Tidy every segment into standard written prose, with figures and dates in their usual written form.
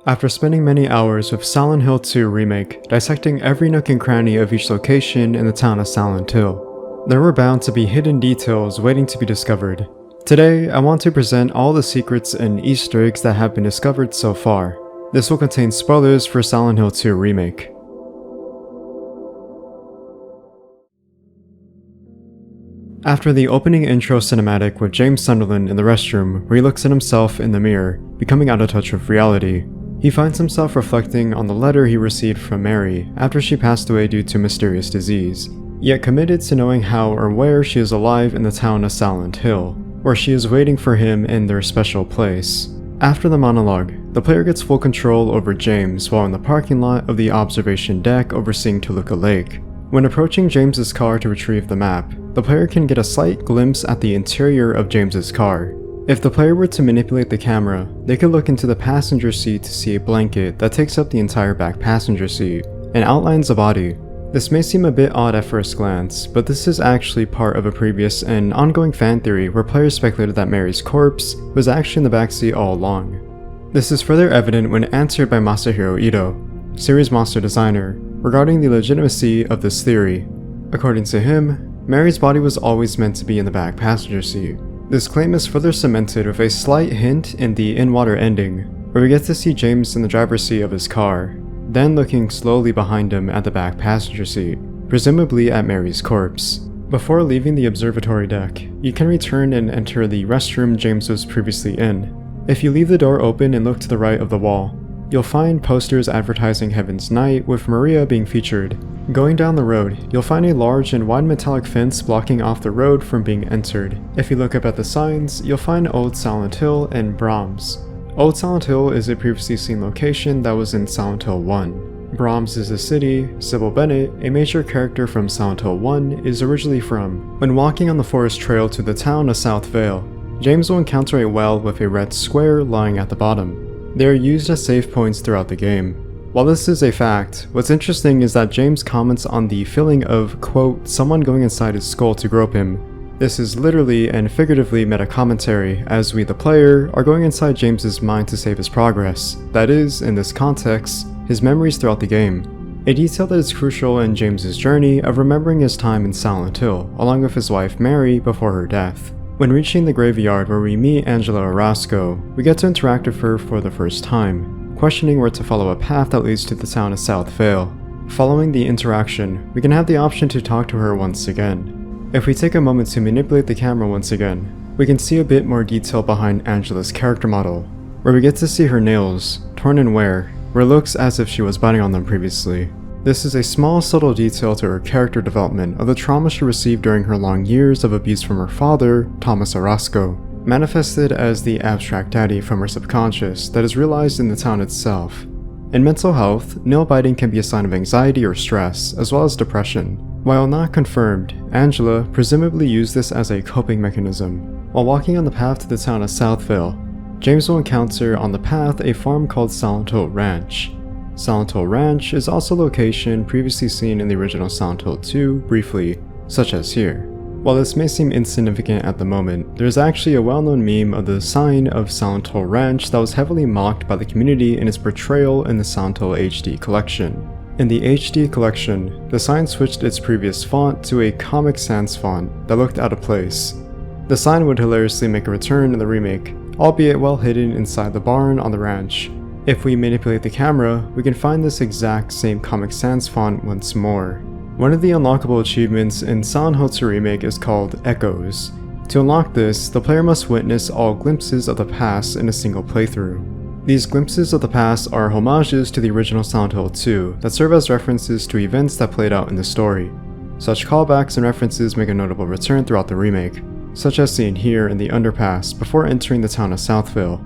After spending many hours with Silent Hill 2 Remake, dissecting every nook and cranny of each location in the town of Silent Hill, there were bound to be hidden details waiting to be discovered. Today, I want to present all the secrets and Easter eggs that have been discovered so far. This will contain spoilers for Silent Hill 2 Remake. After the opening intro cinematic with James Sunderland in the restroom where he looks at himself in the mirror, becoming out of touch with reality, he finds himself reflecting on the letter he received from Mary after she passed away due to mysterious disease, yet committed to knowing how or where she is alive in the town of Silent Hill, where she is waiting for him in their special place. After the monologue, the player gets full control over James while in the parking lot of the observation deck overseeing Toluca Lake. When approaching James's car to retrieve the map, the player can get a slight glimpse at the interior of James's car. If the player were to manipulate the camera, they could look into the passenger seat to see a blanket that takes up the entire back passenger seat and outlines the body. This may seem a bit odd at first glance, but this is actually part of a previous and ongoing fan theory where players speculated that Mary's corpse was actually in the backseat all along. This is further evident when answered by Masahiro Ito, series monster designer, regarding the legitimacy of this theory. According to him, Mary's body was always meant to be in the back passenger seat. This claim is further cemented with a slight hint in the in-water ending, where we get to see James in the driver's seat of his car, then looking slowly behind him at the back passenger seat, presumably at Mary's corpse. Before leaving the observatory deck, you can return and enter the restroom James was previously in. If you leave the door open and look to the right of the wall, you'll find posters advertising Heaven's Night with Maria being featured. Going down the road, you'll find a large and wide metallic fence blocking off the road from being entered. If you look up at the signs, you'll find Old Silent Hill and Brahms. Old Silent Hill is a previously seen location that was in Silent Hill 1. Brahms is a city Sybil Bennett, a major character from Silent Hill 1, is originally from. When walking on the forest trail to the town of South Vale, James will encounter a well with a red square lying at the bottom. They are used as save points throughout the game. While this is a fact, what's interesting is that James comments on the feeling of, quote, someone going inside his skull to grope him. This is literally and figuratively meta-commentary, as we the player are going inside James's mind to save his progress, that is, in this context, his memories throughout the game. A detail that is crucial in James's journey of remembering his time in Silent Hill, along with his wife Mary before her death. When reaching the graveyard where we meet Angela Orozco, we get to interact with her for the first time, questioning where to follow a path that leads to the town of South Vale. Following the interaction, we can have the option to talk to her once again. If we take a moment to manipulate the camera once again, we can see a bit more detail behind Angela's character model, where we get to see her nails, torn and wear, where it looks as if she was biting on them previously. This is a small subtle detail to her character development of the trauma she received during her long years of abuse from her father, Thomas Orozco, manifested as the abstract daddy from her subconscious that is realized in the town itself. In mental health, nail biting can be a sign of anxiety or stress, as well as depression. While not confirmed, Angela presumably used this as a coping mechanism. While walking on the path to the town of South Vale, James will encounter on the path a farm called Silent Hill Ranch. Silent Hill Ranch is also a location previously seen in the original Silent Hill 2 briefly, such as here. While this may seem insignificant at the moment, there is actually a well-known meme of the sign of Silent Hill Ranch that was heavily mocked by the community in its portrayal in the Silent Hill HD collection. In the HD collection, the sign switched its previous font to a Comic Sans font that looked out of place. The sign would hilariously make a return in the remake, albeit well hidden inside the barn on the ranch. If we manipulate the camera, we can find this exact same Comic Sans font once more. One of the unlockable achievements in Silent Hill 2 Remake is called Echoes. To unlock this, the player must witness all glimpses of the past in a single playthrough. These glimpses of the past are homages to the original Silent Hill 2 that serve as references to events that played out in the story. Such callbacks and references make a notable return throughout the remake, such as seen here in the underpass before entering the town of South Vale.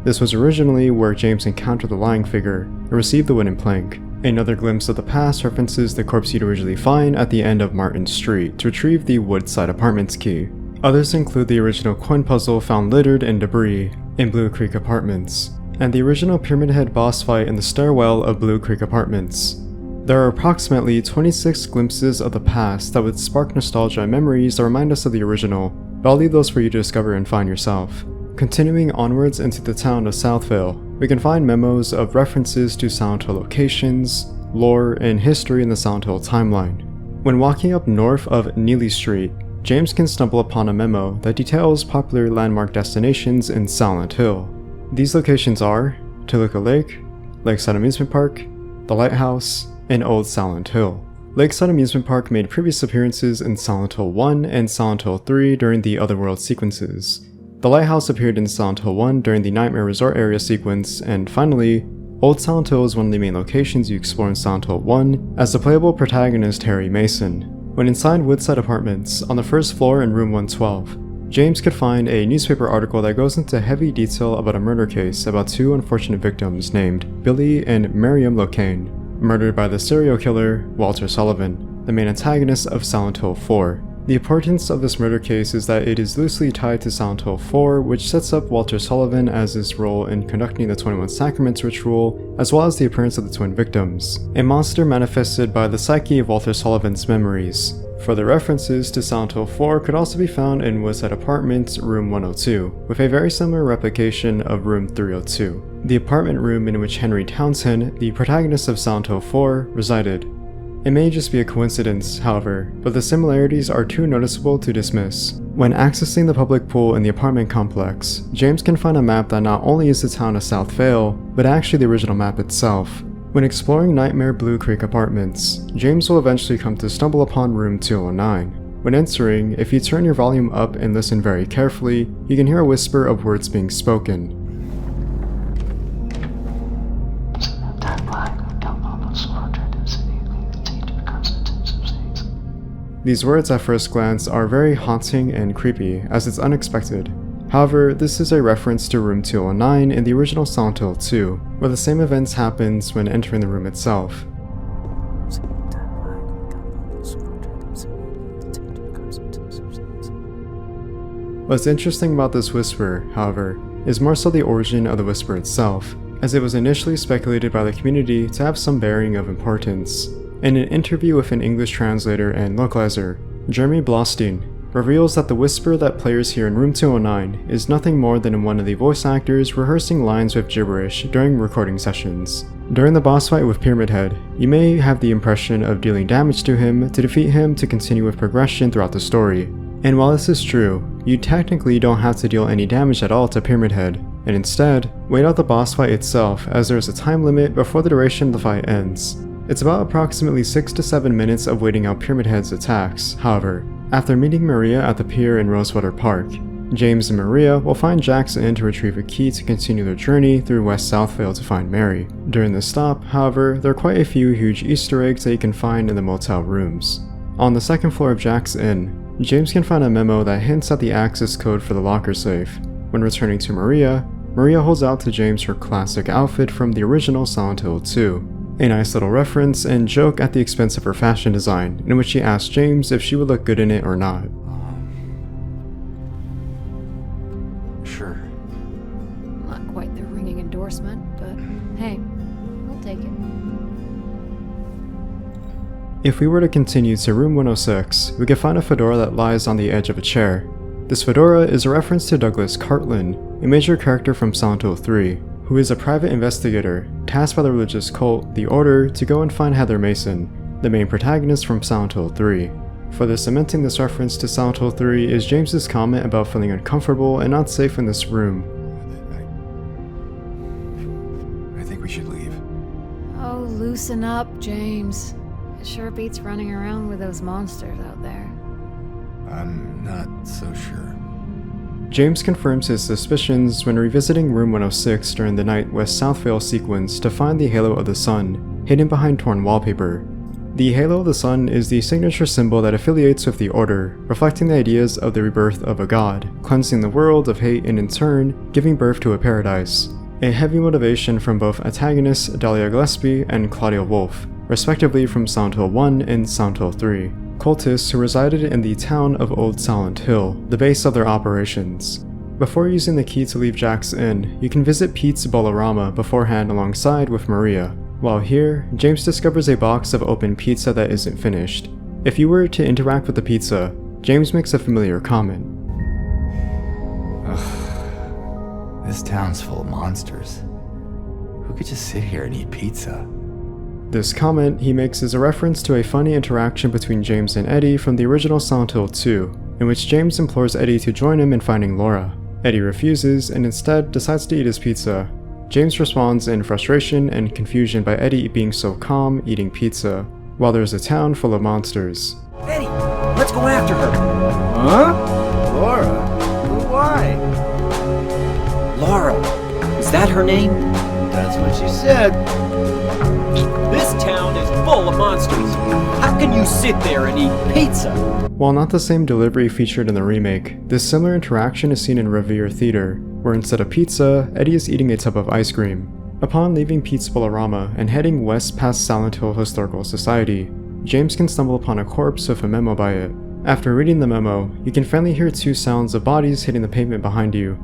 This was originally where James encountered the lying figure and received the wooden plank. Another glimpse of the past references the corpse you'd originally find at the end of Martin Street to retrieve the Woodside Apartments key. Others include the original coin puzzle found littered in debris in Blue Creek Apartments, and the original Pyramid Head boss fight in the stairwell of Blue Creek Apartments. There are approximately 26 glimpses of the past that would spark nostalgia and memories that remind us of the original, but I'll leave those for you to discover and find yourself. Continuing onwards into the town of South Vale, we can find memos of references to Silent Hill locations, lore, and history in the Silent Hill timeline. When walking up north of Neely Street, James can stumble upon a memo that details popular landmark destinations in Silent Hill. These locations are Toluca Lake, Lakeside Amusement Park, the Lighthouse, and Old Silent Hill. Lakeside Amusement Park made previous appearances in Silent Hill 1 and Silent Hill 3 during the Otherworld sequences. The Lighthouse appeared in Silent Hill 1 during the Nightmare Resort area sequence, and finally, Old Silent Hill is one of the main locations you explore in Silent Hill 1 as the playable protagonist Harry Mason. When inside Woodside Apartments, on the first floor in room 112, James could find a newspaper article that goes into heavy detail about a murder case about two unfortunate victims named Billy and Miriam Locane, murdered by the serial killer Walter Sullivan, the main antagonist of Silent Hill 4. The importance of this murder case is that it is loosely tied to Silent Hill 4, which sets up Walter Sullivan as his role in conducting the 21 Sacraments ritual, as well as the appearance of the twin victims, a monster manifested by the psyche of Walter Sullivan's memories. Further references to Silent Hill 4 could also be found in Woodside Apartments Room 102, with a very similar replication of Room 302, the apartment room in which Henry Townsend, the protagonist of Silent Hill 4, resided. It may just be a coincidence, however, but the similarities are too noticeable to dismiss. When accessing the public pool in the apartment complex, James can find a map that not only is the town of South Vale, but actually the original map itself. When exploring Nightmare Blue Creek Apartments, James will eventually come to stumble upon room 209. When entering, if you turn your volume up and listen very carefully, you can hear a whisper of words being spoken. These words at first glance are very haunting and creepy, as it's unexpected. However, this is a reference to room 209 in the original Silent Hill 2, where the same events happens when entering the room itself. What's interesting about this whisper, however, is more so the origin of the whisper itself, as it was initially speculated by the community to have some bearing of importance. In an interview with an English translator and localizer, Jeremy Blostein reveals that the whisper that players hear in room 209 is nothing more than one of the voice actors rehearsing lines with gibberish during recording sessions. During the boss fight with Pyramid Head, you may have the impression of dealing damage to him to defeat him to continue with progression throughout the story. And while this is true, you technically don't have to deal any damage at all to Pyramid Head, and instead, wait out the boss fight itself as there is a time limit before the duration of the fight ends. It's about approximately 6 to 7 minutes of waiting out Pyramid Head's attacks. However, after meeting Maria at the pier in Rosewater Park, James and Maria will find Jack's Inn to retrieve a key to continue their journey through West Southvale to find Mary. During this stop, however, there are quite a few huge Easter eggs that you can find in the motel rooms. On the second floor of Jack's Inn, James can find a memo that hints at the access code for the locker safe. When returning to Maria, Maria holds out to James her classic outfit from the original Silent Hill 2. A nice little reference and joke at the expense of her fashion design, in which she asks James if she would look good in it or not. Sure. Not quite the ringing endorsement, but hey, we'll take it. If we were to continue to room 106, we could find a fedora that lies on the edge of a chair. This fedora is a reference to Douglas Cartland, a major character from Silent Hill 3, who is a private investigator tasked by the religious cult, the Order, to go and find Heather Mason, the main protagonist from Silent Hill 3. Further cementing this reference to Silent Hill 3 is James's comment about feeling uncomfortable and not safe in this room. I think we should leave. Oh, loosen up, James. It sure beats running around with those monsters out there. I'm not so sure. James confirms his suspicions when revisiting room 106 during the Night West Southvale sequence to find the Halo of the Sun, hidden behind torn wallpaper. The Halo of the Sun is the signature symbol that affiliates with the Order, reflecting the ideas of the rebirth of a god, cleansing the world of hate and in turn, giving birth to a paradise. A heavy motivation from both antagonists Dahlia Gillespie and Claudia Wolf, respectively from Silent Hill 1 and Silent Hill 3. Cultists who resided in the town of Old Silent Hill, the base of their operations. Before using the key to leave Jack's Inn, you can visit Pete's Bolorama beforehand alongside with Maria. While here, James discovers a box of open pizza that isn't finished. If you were to interact with the pizza, James makes a familiar comment. Ugh. This town's full of monsters. Who could just sit here and eat pizza? This comment he makes is a reference to a funny interaction between James and Eddie from the original Silent Hill 2, in which James implores Eddie to join him in finding Laura. Eddie refuses and instead decides to eat his pizza. James responds in frustration and confusion by Eddie being so calm eating pizza, while there's a town full of monsters. Eddie, let's go after her! Huh? Laura? But why? Laura, is that her name? That's what she said. This town is full of monsters. How can you sit there and eat pizza? While not the same delivery featured in the remake, this similar interaction is seen in Revere Theater, where instead of pizza, Eddie is eating a tub of ice cream. Upon leaving Pete's Bolorama and heading west past Silent Hill Historical Society, James can stumble upon a corpse with a memo by it. After reading the memo, you can finally hear two sounds of bodies hitting the pavement behind you.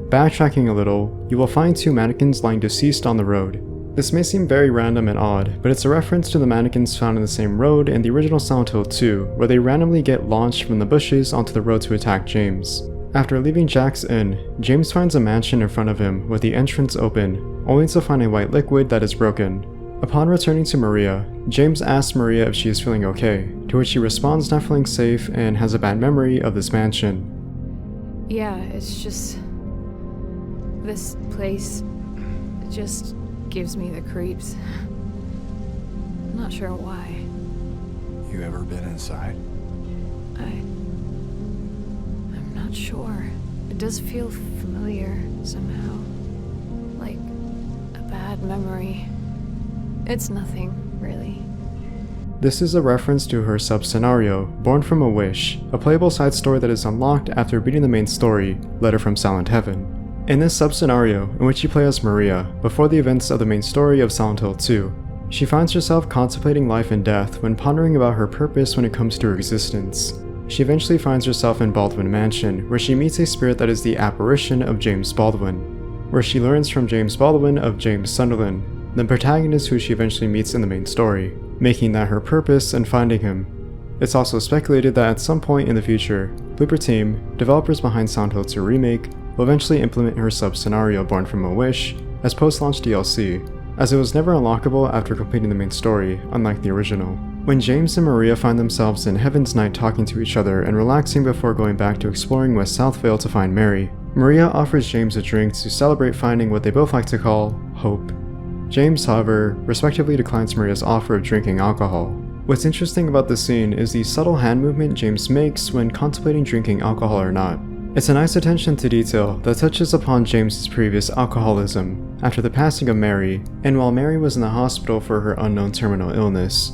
Backtracking a little, you will find two mannequins lying deceased on the road. This may seem very random and odd, but it's a reference to the mannequins found in the same road in the original Silent Hill 2, where they randomly get launched from the bushes onto the road to attack James. After leaving Jack's inn, James finds a mansion in front of him with the entrance open, only to find a white liquid that is broken. Upon returning to Maria, James asks Maria if she is feeling okay, to which she responds not feeling safe and has a bad memory of this mansion. Yeah, it's just... this place just gives me the creeps. I'm not sure why. You ever been inside? I'm not sure. It does feel familiar somehow. Like a bad memory. It's nothing, really. This is a reference to her sub-scenario, Born from a Wish, a playable side story that is unlocked after beating the main story, Letter from Silent Heaven. In this sub-scenario, in which you play as Maria, before the events of the main story of Silent Hill 2, she finds herself contemplating life and death when pondering about her purpose when it comes to her existence. She eventually finds herself in Baldwin Mansion, where she meets a spirit that is the apparition of James Baldwin, where she learns from James Baldwin of James Sunderland, the protagonist who she eventually meets in the main story, making that her purpose in finding him. It's also speculated that at some point in the future, Blooper Team, developers behind Silent Hill 2 Remake, will eventually implement her sub-scenario Born from a Wish as post-launch DLC, as it was never unlockable after completing the main story, unlike the original. When James and Maria find themselves in Heaven's Night talking to each other and relaxing before going back to exploring West Southvale to find Mary, Maria offers James a drink to celebrate finding what they both like to call hope. James, however, respectively declines Maria's offer of drinking alcohol. What's interesting about this scene is the subtle hand movement James makes when contemplating drinking alcohol or not. It's a nice attention to detail that touches upon James's previous alcoholism after the passing of Mary, and while Mary was in the hospital for her unknown terminal illness.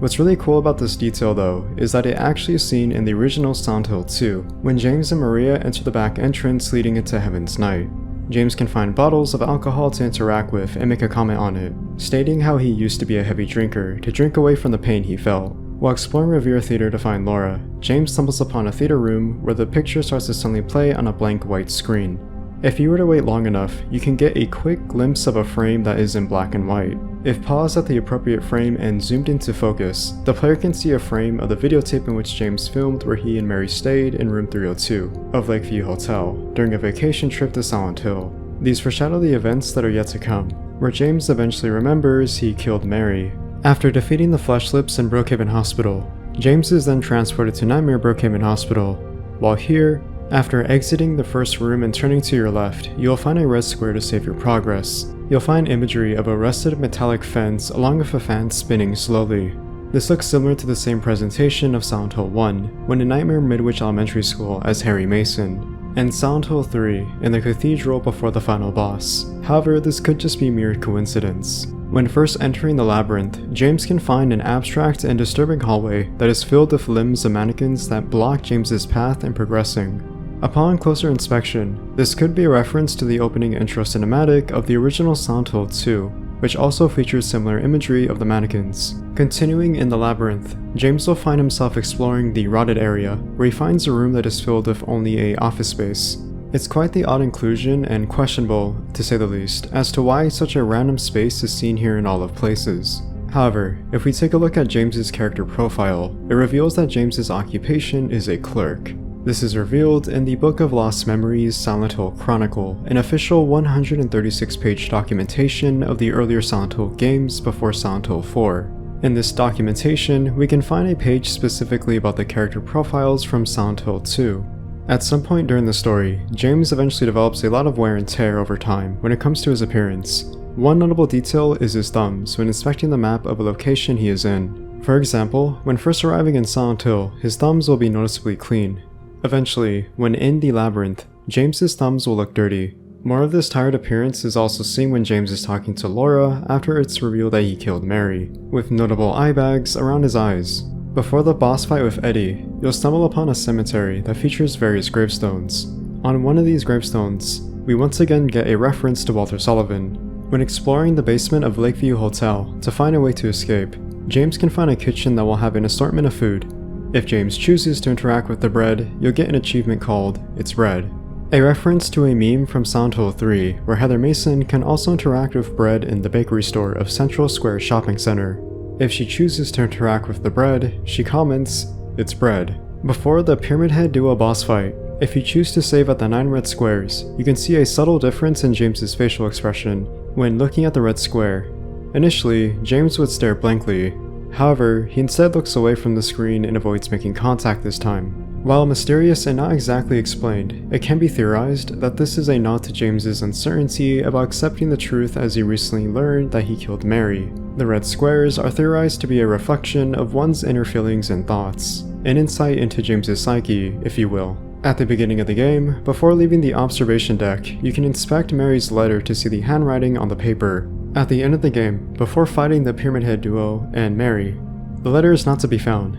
What's really cool about this detail though is that it actually is seen in the original Silent Hill 2, when James and Maria enter the back entrance leading into Heaven's Night. James can find bottles of alcohol to interact with and make a comment on it, stating how he used to be a heavy drinker to drink away from the pain he felt. While exploring Revere Theater to find Laura, James stumbles upon a theater room where the picture starts to suddenly play on a blank white screen. If you were to wait long enough, you can get a quick glimpse of a frame that is in black and white. If paused at the appropriate frame and zoomed into focus, the player can see a frame of the videotape in which James filmed where he and Mary stayed in room 302 of Lakeview Hotel during a vacation trip to Silent Hill. These foreshadow the events that are yet to come, where James eventually remembers he killed Mary. After defeating the Fleshlips in Brookhaven Hospital, James is then transported to Nightmare Brookhaven Hospital. While here, after exiting the first room and turning to your left, you'll find a red square to save your progress. You'll find imagery of a rusted metallic fence along with a fan spinning slowly. This looks similar to the same presentation of Silent Hill 1 when in Nightmare Midwich Elementary School as Harry Mason, and Silent Hill 3 in the cathedral before the final boss. However, this could just be mere coincidence. When first entering the labyrinth, James can find an abstract and disturbing hallway that is filled with limbs of mannequins that block James's path in progressing. Upon closer inspection, this could be a reference to the opening intro cinematic of the original Silent Hill 2, which also features similar imagery of the mannequins. Continuing in the labyrinth, James will find himself exploring the rotted area, where he finds a room that is filled with only an office space. It's quite the odd inclusion and questionable, to say the least, as to why such a random space is seen here in all of places. However, if we take a look at James's character profile, it reveals that James's occupation is a clerk. This is revealed in the Book of Lost Memories Silent Hill Chronicle, an official 136-page documentation of the earlier Silent Hill games before Silent Hill 4. In this documentation, we can find a page specifically about the character profiles from Silent Hill 2. At some point during the story, James eventually develops a lot of wear and tear over time when it comes to his appearance. One notable detail is his thumbs when inspecting the map of a location he is in. For example, when first arriving in Silent Hill, his thumbs will be noticeably clean. Eventually, when in the labyrinth, James's thumbs will look dirty. More of this tired appearance is also seen when James is talking to Laura after it's revealed that he killed Mary, with notable eye bags around his eyes. Before the boss fight with Eddie, you'll stumble upon a cemetery that features various gravestones. On one of these gravestones, we once again get a reference to Walter Sullivan. When exploring the basement of Lakeview Hotel to find a way to escape, James can find a kitchen that will have an assortment of food. If James chooses to interact with the bread, you'll get an achievement called It's Bread, a reference to a meme from Silent Hill 3 where Heather Mason can also interact with bread in the bakery store of Central Square Shopping Center. If she chooses to interact with the bread, she comments, "It's bread." Before the Pyramid Head duo boss fight, if you choose to save at the 9 red squares, you can see a subtle difference in James's facial expression when looking at the red square. Initially, James would stare blankly. However, he instead looks away from the screen and avoids making contact this time. While mysterious and not exactly explained, it can be theorized that this is a nod to James's uncertainty about accepting the truth as he recently learned that he killed Mary. The red squares are theorized to be a reflection of one's inner feelings and thoughts, an insight into James's psyche, if you will. At the beginning of the game, before leaving the observation deck, you can inspect Mary's letter to see the handwriting on the paper. At the end of the game, before fighting the Pyramid Head duo and Mary, the letter is not to be found,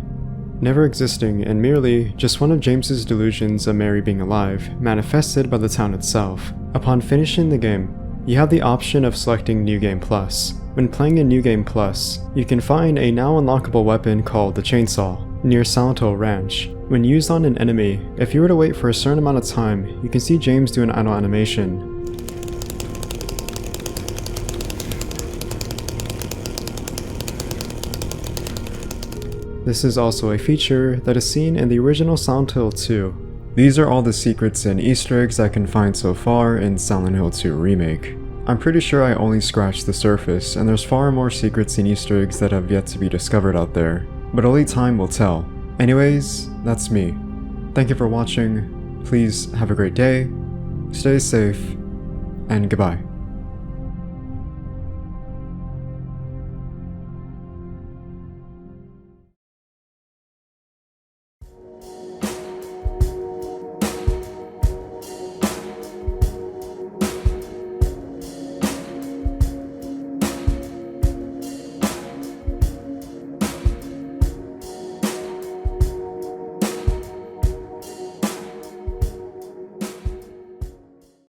never existing and merely just one of James's delusions of Mary being alive, manifested by the town itself. Upon finishing the game, you have the option of selecting New Game Plus. When playing in New Game Plus, you can find a now unlockable weapon called the Chainsaw near Silent Hill Ranch. When used on an enemy, if you were to wait for a certain amount of time, you can see James do an idle animation. This is also a feature that is seen in the original Silent Hill 2. These are all the secrets and Easter eggs I can find so far in Silent Hill 2 Remake. I'm pretty sure I only scratched the surface, and there's far more secrets and Easter eggs that have yet to be discovered out there, but only time will tell. Anyways, that's me. Thank you for watching, please have a great day, stay safe, and goodbye.